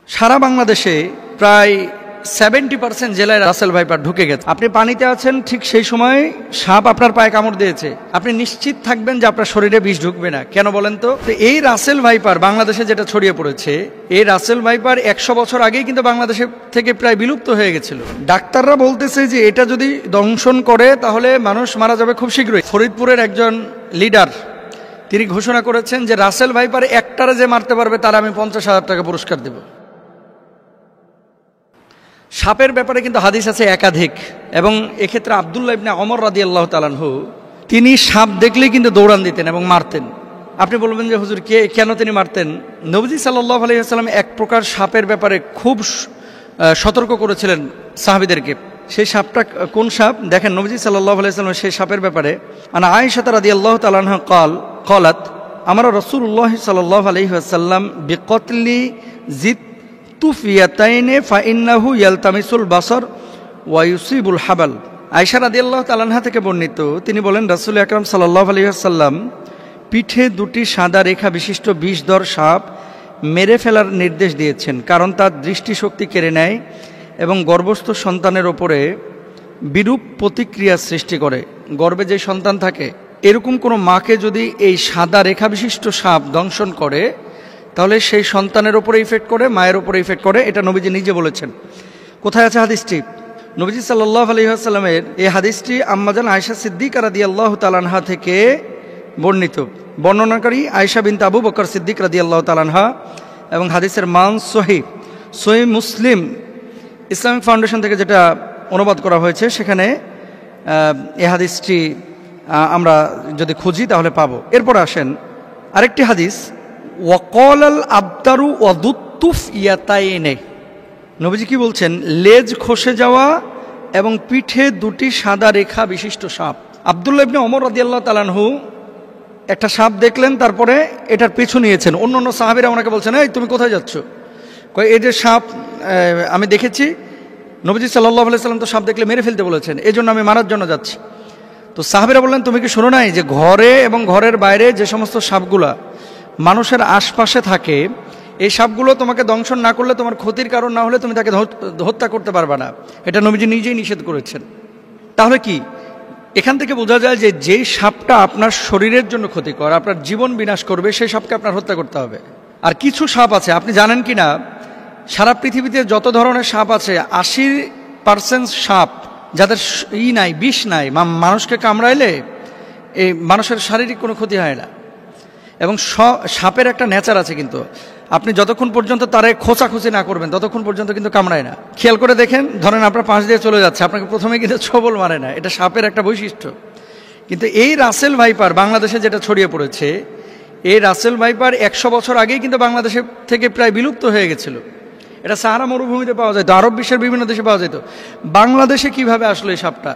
সারা বাংলাদেশে প্রায় 70% জেলায় রাসেল ভাইপার ঢুকে গেছে। আপনি পানিতে আছেন, ঠিক সেই সময় সাপ আপনার পায়ে কামড় দিয়েছে, আপনি নিশ্চিত থাকবেন যে আপনার শরীরে বিষ ঢুকবে না। কেন বলেন তো? এই রাসেল ভাইপার বাংলাদেশে যেটা ছড়িয়ে পড়েছে, এই রাসেল ভাইপার 100 বছর আগেই কিন্তু বাংলাদেশে থেকে প্রায় বিলুপ্ত হয়ে গেছিল। ডাক্তাররা বলতেছে যে এটা যদি দংশন করে তাহলে মানুষ মারা যাবে খুব শীঘ্রই। ফরিদপুরের একজন লিডার তিনি ঘোষণা করেছেন যে রাসেল ভাইপার একটারে যে মারতে পারবে তার আমি 50,000 টাকা পুরস্কার দেব। সাপের ব্যাপারে কিন্তু হাদিস আছে একাধিক, এবং এক্ষেত্রে আব্দুল্লাহ ইবনে ওমর রাদিয়াল্লাহু তাআলা আনহু তিনি সাপ দেখলেই কিন্তু দৌড়ান দিতেন এবং মারতেন। আপনি বলবেন যে হুজুর কেন তিনি মারতেন? নবীজি সাল্লাল্লাহু আলাইহি ওয়াসাল্লাম এক প্রকার সাপের ব্যাপারে খুব সতর্ক করেছিলেন সাহাবীদেরকে। সেই সাপটা কোন সাপ দেখেন, নবীজি সাল্লাল্লাহু আলাইহি ওয়াসাল্লাম সেই সাপের ব্যাপারে আনা আয়েশা রাদিয়াল্লাহু তাআলা আনহা قالت আমরা রাসূলুল্লাহ সাল্লাল্লাহু আলাইহি ওয়াসাল্লাম বিকতলি জিত তুফিয়াতাইনে ফাইন্নাহু ইয়ালতামিসুল বাসার ওয়া ইউসিবুল হাবাল। আয়েশা রাদিয়াল্লাহু তাআলা আনহা থেকে বর্ণিত, তিনি বলেন রাসূল আকরাম সাল্লাল্লাহু আলাইহি ওয়াসাল্লাম পিঠে দুটি সাদা রেখা বিশিষ্ট বিষধর সাপ মেরে ফেলার নির্দেশ দিয়েছেন, কারণ তার দৃষ্টিশক্তি কেড়ে নেয় এবং গর্ভস্থ সন্তানের ওপরে বিরূপ প্রতিক্রিয়া সৃষ্টি করে। গর্ভে যে সন্তান থাকে, এরকম কোনো মাকে যদি এই সাদা রেখা বিশিষ্ট সাপ দংশন করে তাহলে সেই সন্তানের উপরে ইফেক্ট করে, মায়ের উপরে ইফেক্ট করে। এটা নবীজি নিজে বলেছেন। কোথায় আছে হাদিসটি? নবীজি সাল্লাল্লাহু আলাইহি ওয়াসাল্লামের এই হাদিসটি আম্মাজান আয়েশা সিদ্দিকা রাদিয়াল্লাহু তাআলা আনহা থেকে বর্ণিত। বর্ণনাকারী আয়েশা বিনতে আবু বকর সিদ্দিক রাদিয়াল্লাহু তাআলা আনহা, এবং হাদিসের মান সহিহ মুসলিম ইসলামিক ফাউন্ডেশন থেকে যেটা অনুবাদ করা হয়েছে, সেখানে এই হাদিসটি আমরা যদি খুঁজি তাহলে পাবো। এরপর আসেন আরেকটি হাদিস, ওয়াকালাল আবতারু ওয়াদুত্তুফ ইয়াতাইনে। নবীজি কি বলছেন? লেজ খসে যাওয়া এবং পিঠে দুটি সাদা রেখা বিশিষ্ট সাপ। আব্দুল্লাহ ইবনে ওমর রাদিয়াল্লাহু তাআলা আনহু একটা সাপ দেখলেন, তারপরে এটার পিছু নিয়েছেন। অন্য সাহাবীরা ওনাকে বলছেন, এই তুমি কোথায় যাচ্ছ? এই যে সাপ আমি দেখেছি, নবীজি সাল্লাল্লাহু আলাইহি ওয়াসাল্লাম তো সাপ দেখলে মেরে ফেলতে বলেছেন, এই জন্য আমি মারার জন্য যাচ্ছি। তো সাহাবীরা বললেন, তুমি কি শোনো নাই যে ঘরে এবং ঘরের বাইরে যে সমস্ত সাপগুলা মানুষের আশপাশে থাকে, এই সাপগুলো তোমাকে দংশন না করলে, তোমার ক্ষতির কারণ না হলে তুমি তাকে হত্যা করতে পারবে না। এটা নবীজি নিজেই নিষেধ করেছেন। তাহলে কি এখান থেকে বোঝা যায় যে যেই সাপটা আপনার শরীরের জন্য ক্ষতিকর, আপনার জীবন বিনাশ করবে, সেই সাপকে আপনার হত্যা করতে হবে। আর কিছু সাপ আছে, আপনি জানেন কি না, সারা পৃথিবীতে যত ধরনের সাপ আছে 80% সাপ যাদের নাই, বিষ নাই, মানুষকে কামড়াইলে এই মানুষের শারীরিক কোনো ক্ষতি হয় না। এবং সাপের একটা নেচার আছে, কিন্তু আপনি যতক্ষণ পর্যন্ত তারে খোঁচাখুচি না করবেন ততক্ষণ পর্যন্ত কিন্তু কামড়ায় না। খেয়াল করে দেখেন, ধরেন আপনার পাশ দিয়ে চলে যাচ্ছে, আপনাকে প্রথমে কিন্তু ছবল মারে না, এটা সাপের একটা বৈশিষ্ট্য। কিন্তু এই রাসেল ভাইপার বাংলাদেশে যেটা ছড়িয়ে পড়েছে, এই রাসেল ভাইপার 100 বছর আগেই কিন্তু বাংলাদেশে থেকে প্রায় বিলুপ্ত হয়ে গেছিল। এটা সাহারা মরুভূমিতে পাওয়া যেত, আরব বিশ্বের বিভিন্ন দেশে পাওয়া যেত। বাংলাদেশে কিভাবে আসলো এই সাপটা?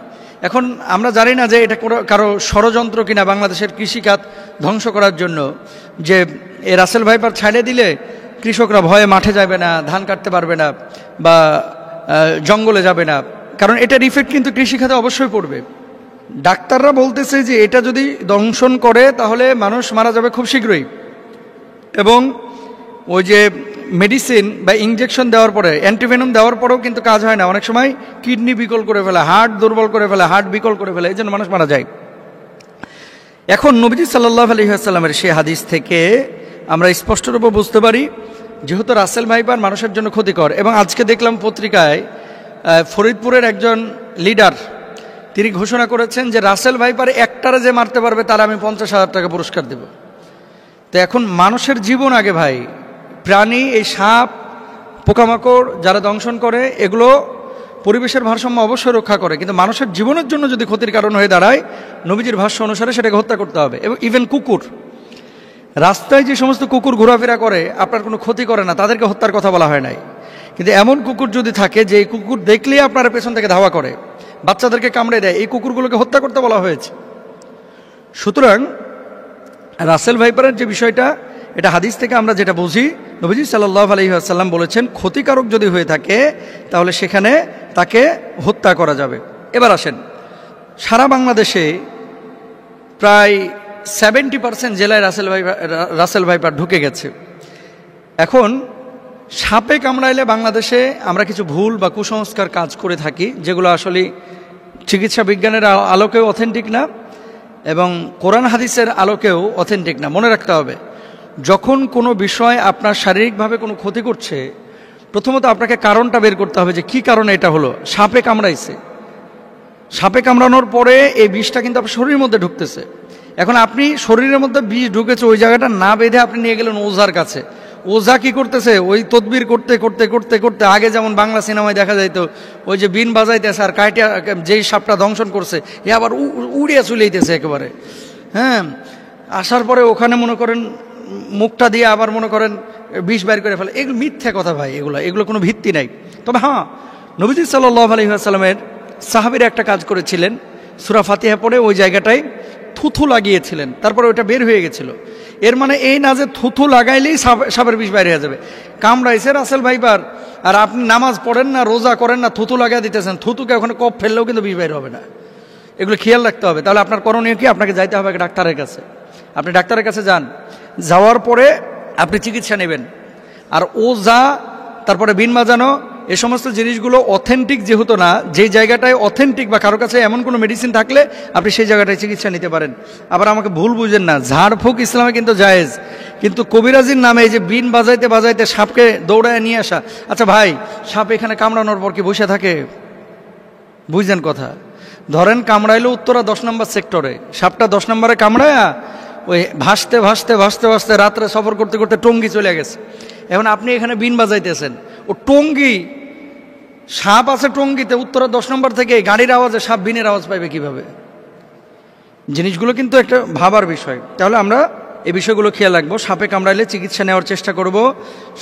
এখন আমরা জানি না যে এটা কারো ষড়যন্ত্র কিনা বাংলাদেশের কৃষিখাত ধ্বংস করার জন্য, যে এই রাসেল ভাইপার ছাড়ে দিলে কৃষকরা ভয়ে মাঠে যাবে না, ধান কাটতে পারবে না, বা জঙ্গলে যাবে না, কারণ এটার ইফেক্ট কিন্তু কৃষিখাতে অবশ্যই পড়বে। ডাক্তাররা বলতেছে যে এটা যদি দংশন করে তাহলে মানুষ মারা যাবে খুব শীঘ্রই, এবং ওই যে মেডিসিন বা ইঞ্জেকশন দেওয়ার পরে, অ্যান্টিভেনম দেওয়ার পরেও কিন্তু কাজ হয় না। অনেক সময় কিডনি বিকল করে ফেলে, হার্ট দুর্বল করে ফেলে, হার্ট বিকল করে ফেলে, এই জন্য মানুষ মারা যায়। এখন নবীজি সাল্লাল্লাহু আলাইহি ওয়াসাল্লামের সেই হাদিস থেকে আমরা স্পষ্টরূপে বুঝতে পারি যেহেতু রাসেল ভাইপার মানুষের জন্য ক্ষতিকর। এবং আজকে দেখলাম পত্রিকায় ফরিদপুরের একজন লিডার তিনি ঘোষণা করেছেন যে রাসেল ভাইপার একটারে যে মারতে পারবে তার আমি 50,000 টাকা পুরস্কার দেব। তো এখন মানুষের জীবন আগে ভাই, প্রাণী, এই সাপ, পোকামাকড় যারা দংশন করে, এগুলো পরিবেশের ভারসাম্য অবশ্যই রক্ষা করে, কিন্তু মানুষের জীবনের জন্য যদি ক্ষতির কারণ হয়ে দাঁড়ায়, নবীজির ভাষ্য অনুসারে সেটাকে হত্যা করতে হবে। এবং ইভেন কুকুর, রাস্তায় যে সমস্ত কুকুর ঘোরাফেরা করে আপনার কোনো ক্ষতি করে না, তাদেরকে হত্যার কথা বলা হয় নাই। কিন্তু এমন কুকুর যদি থাকে যে এই কুকুর দেখলেই আপনার পেছন থেকে ধাওয়া করে, বাচ্চাদেরকে কামড়ে দেয়, এই কুকুরগুলোকে হত্যা করতে বলা হয়েছে। সুতরাং রাসেল ভাইপারের যে বিষয়টা, এটা হাদিস থেকে আমরা যেটা বুঝি, নবীজি সাল্লাল্লাহু আলাইহি ওয়াসাল্লাম বলেছেন ক্ষতিকারক যদি হয়ে থাকে তাহলে সেখানে তাকে হত্যা করা যাবে। এবার আসেন, সারা বাংলাদেশে প্রায় 70% জেলায় রাসেল ভাইপার ঢুকে গেছে। এখন সাপে কামড়াইলে বাংলাদেশে আমরা কিছু ভুল বা কুসংস্কার কাজ করে থাকি, যেগুলো আসলে চিকিৎসা বিজ্ঞানের আলোকেও অথেন্টিক না এবং কোরআন হাদিসের আলোকেও অথেন্টিক না। মনে রাখতে হবে, যখন কোনো বিষয় আপনার শারীরিকভাবে কোনো ক্ষতি করছে, প্রথমত আপনাকে কারণটা বের করতে হবে যে কী কারণে এটা হলো। সাপে কামড়াইছে, সাপে কামড়ানোর পরে এই বিষটা কিন্তু আপনার শরীরের মধ্যে ঢুকতেছে। এখন আপনি শরীরের মধ্যে বিষ ঢুকেছে, ওই জায়গাটা না বেঁধে আপনি নিয়ে গেলেন ওঝার কাছে। ওঝা কি করতেছে, ওই তদবির করতে করতে করতে করতে, আগে যেমন বাংলা সিনেমায় দেখা যাইতো ওই যে বিন বাজাইতেছে আর কাইটা যেই সাপটা দংশন করছে এ আবার উড়িয়া চুলাইতেছে একেবারে। হ্যাঁ, আসার পরে ওখানে মনে করেন মুখটা দিয়ে আবার মনে করেন বিষ বাইর করে ফেলে। এগুলো মিথ্যা কথা ভাই, এগুলো কোনো ভিত্তি নাই। তবে হ্যাঁ, নবীজি সাল্লাল্লাহু আলাইহি ওয়াসাল্লামের সাহাবীরা একটা কাজ করেছিলেন, সূরা ফাতিহা পড়ে ওই জায়গাটায় থুথু লাগিয়েছিলেন, তারপরে ওইটা বের হয়ে গেছিল। এর মানে এই না যে থুথু লাগাইলেই সাপের বিষ বাইরে হয়ে যাবে। কামড়াইছে রাসেল ভাইবার, আর আপনি নামাজ পড়েন না, রোজা করেন না, থুথু লাগাই দিতেছেন, থুতুকে ওখানে কপ ফেললেও কিন্তু বিষ বাইরে হবে না। এগুলো খেয়াল রাখতে হবে। তাহলে আপনার করণীয় কি? আপনাকে যাইতে হবে ডাক্তারের কাছে। আপনি ডাক্তারের কাছে যান, যাওয়ার পরে আপনি চিকিৎসা নেবেন। আর ওঝা, তারপরে বিন বাজানো, এই সমস্ত জিনিসগুলো অথেন্টিক যেহেতু না, যেই জায়গাটায় অথেন্টিক বা কারো কাছে এমন কোনো মেডিসিন থাকলে আপনি সেই জায়গাটায় চিকিৎসা নিতে পারেন। আবার আমাকে ভুল বুঝেন না, ঝাড়ফুঁক ইসলামে কিন্তু জায়েজ, কিন্তু কবিরাজির নামে এই যে বিন বাজাইতে বাজাইতে সাপকে দৌড়ায় নিয়ে আসা। আচ্ছা ভাই, সাপ এখানে কামড়ানোর পর কি বসে থাকে? বুঝছেন কথা? ধরেন কামড়াইলো উত্তরা 10 নম্বর সেক্টরে, সাপটা 10 নম্বরে কামড়ায়া ওই ভাসতে ভাসতে ভাসতে ভাসতে রাত্রে সফর করতে করতে টঙ্গী চলে গেছে। এখন আপনি এখানে বিন বাজাইতেছেন, ও টঙ্গী, সাপ আছে টঙ্গীতে, উত্তরা 10 নম্বর থেকে গাড়ির আওয়াজে সাপ বিনের আওয়াজ পাইবে কিভাবে? জিনিসগুলো কিন্তু একটা ভাবার বিষয়। তাহলে আমরা এই বিষয়গুলো খেয়াল রাখবো। সাপে কামড়াইলে চিকিৎসা নেওয়ার চেষ্টা করব।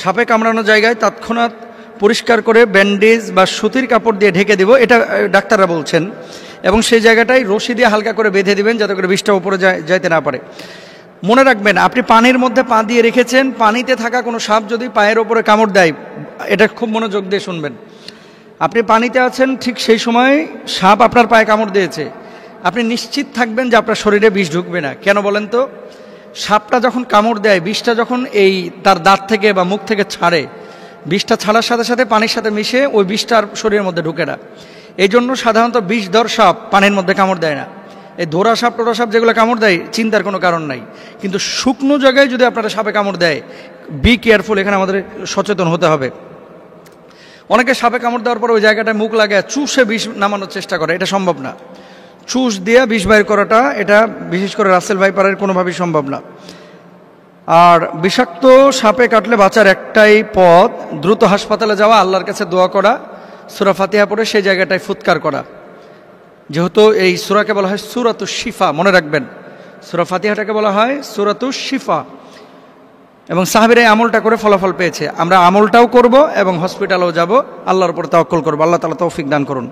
সাপে কামড়ানো জায়গায় তৎক্ষণাৎ পরিষ্কার করে ব্যান্ডেজ বা সুতির কাপড় দিয়ে ঢেকে দেব, এটা ডাক্তাররা বলছেন। এবং সেই জায়গাটায় রশি দিয়ে হালকা করে বেঁধে দিবেন, যাতে করে বিষটা উপরে যাইতে না পারে। মনে রাখবেন, আপনি পানির মধ্যে পা দিয়ে রেখেছেন, পানিতে থাকা কোনো সাপ যদি পায়ের ওপরে কামড় দেয়, এটা খুব মনোযোগ দিয়ে শুনবেন। আপনি পানিতে আছেন, ঠিক সেই সময় সাপ আপনার পায়ে কামড় দিয়েছে, আপনি নিশ্চিত থাকবেন যে আপনার শরীরে বিষ ঢুকবে না। কেন বলেন তো? সাপটা যখন কামড় দেয়, বিষটা যখন এই তার দাঁত থেকে বা মুখ থেকে ছাড়ে, বিষটা ছাড়ার সাথে সাথে পানির সাথে মিশে ওই বিষটার শরীরের মধ্যে ঢুকে না। এই জন্য সাধারণত বিষধর সাপ পানির মধ্যে কামড় দেয় না। এই ধরা সাপ টোরা সাপ যেগুলো কামড় দেয়, চিন্তার কোনো কারণ নাই। কিন্তু শুকনো জায়গায় যদি আপনারা সাপে কামড় দেয়, বি কেয়ারফুল, এখানে আমাদের সচেতন হতে হবে। অনেকে সাপে কামড় দেওয়ার পর ওই জায়গাটায় মুখ লাগায় চুষে বিষ নামানোর চেষ্টা করে, এটা সম্ভব না। চুষ দিয়ে বিষ বাইর করাটা, এটা বিশেষ করে রাসেল ভাইপারের কোনোভাবেই সম্ভব না। আর বিষাক্ত সাপে কাটলে বাঁচার একটাই পথ, দ্রুত হাসপাতালে যাওয়া, আল্লাহর কাছে দোয়া করা, সূরা ফাতিহা পড়ে সেই জায়গাটায় ফুৎকার করা। যেহেতু এই সূরাকে বলা হয় সূরাতুশ শিফা, মনে রাখবেন, সূরা ফাতিহাটাকে বলা হয় সূরাতুশ শিফা। এবং সাহাবীরা এই আমলটা করে ফলাফল পেয়েছে। আমরা আমলটাও করব এবং হসপিটালেও যাব, আল্লাহর উপর তাওয়াক্কুল করব। আল্লাহ তাআলা তৌফিক দান করুন।